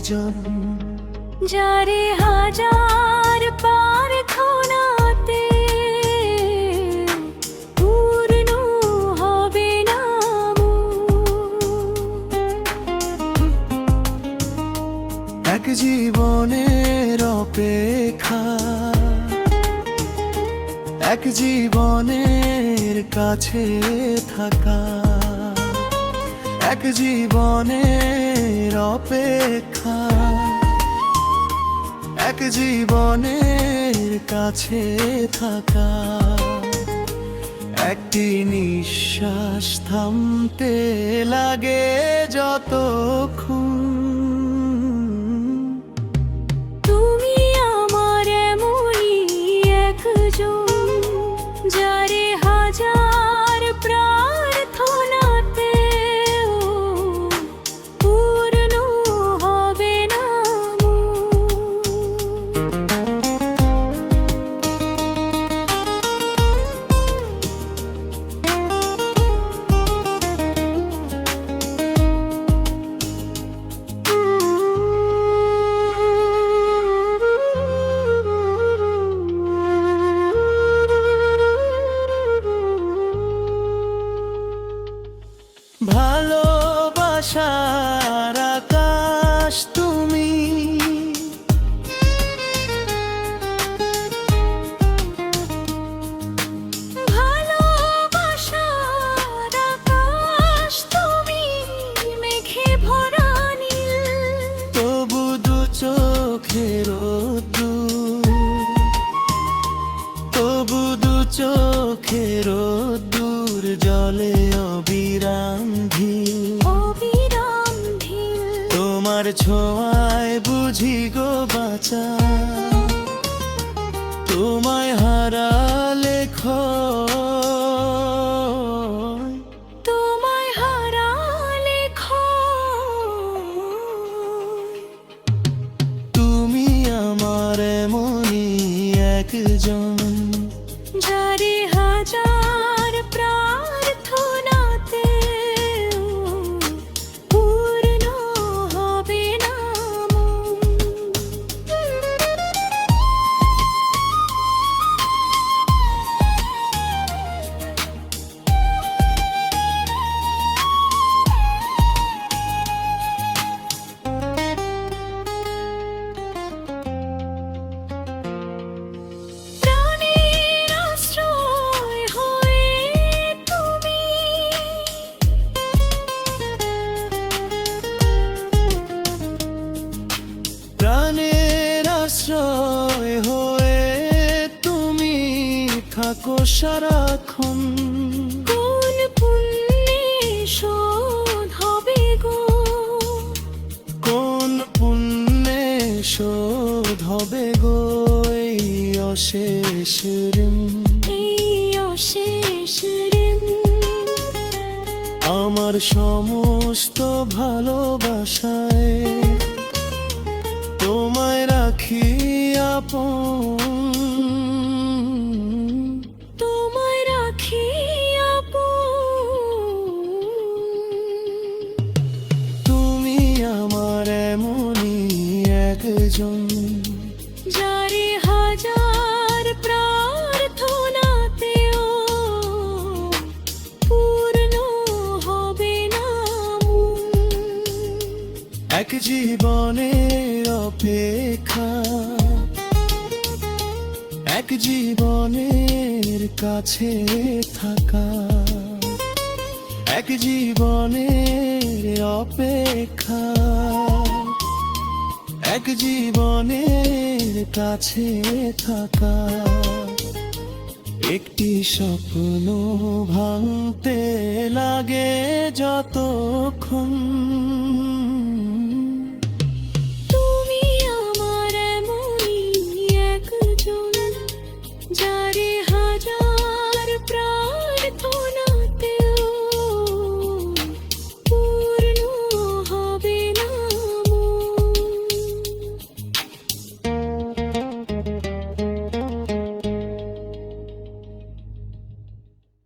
একজন, যারে হাজার প্রার্থনাতে পূর্ণ হবে না এক জীবনের অপেক্ষা, এক জীবনের কাছে থাকা, এক জীবনের অপেক্ষা, এক জীবনের কাছে থাকা। একটি নিঃশ্বাস থামতে লাগে যতক্ষণ, তুমি আমার এমনই একজন, যারে হাজার প্রার্থনাতে পূর্ণ হবে না ভালোবাসার আকাশ তুমি, ভালোবাসার আকাশ তুমি, মেঘে ভরা নীল, তবু দু চোখের তবু দু চোখের দূর জলে অবিরাম ঢিল, অবিরাম ঢিল। তোমার ছোঁয়ায় বুঝি গো বাঁচা, তোমায় হারালে ক্ষয়, তোমায় হারালে ক্ষয়। তুমি আমার এমনই একজন, যারে হাজার প্রার্থনাতে পূর্ণ হবে না প্রাণের আশ্রয় হয়ে তুমি, প্রাণের আশ্রয় হয়ে তুমি থাকো সারাক্ষণ। কোন পুণ্যে শোধ হবে গো, কোন পুণ্যে শোধ হবে গো এই অশেষ ঋণ, এই অশেষ ঋণ। আমার সমস্ত ভালোবাসায় তোমায় রাখি আপন, তোমায় রাখি আপন। তুমি আমার এমনই একজন, যারে হাজার প্রার্থনাতেও পূর্ণ হবে না এক জীবনের অপেক্ষা, এক জীবনের কাছে থাকা, এক জীবনের অপেক্ষা, এক জীবনের কাছে থাকা। একটি স্বপ্ন ভাঙতে লাগে যতক্ষণ, তুমি আমার এমনই একজন, যারে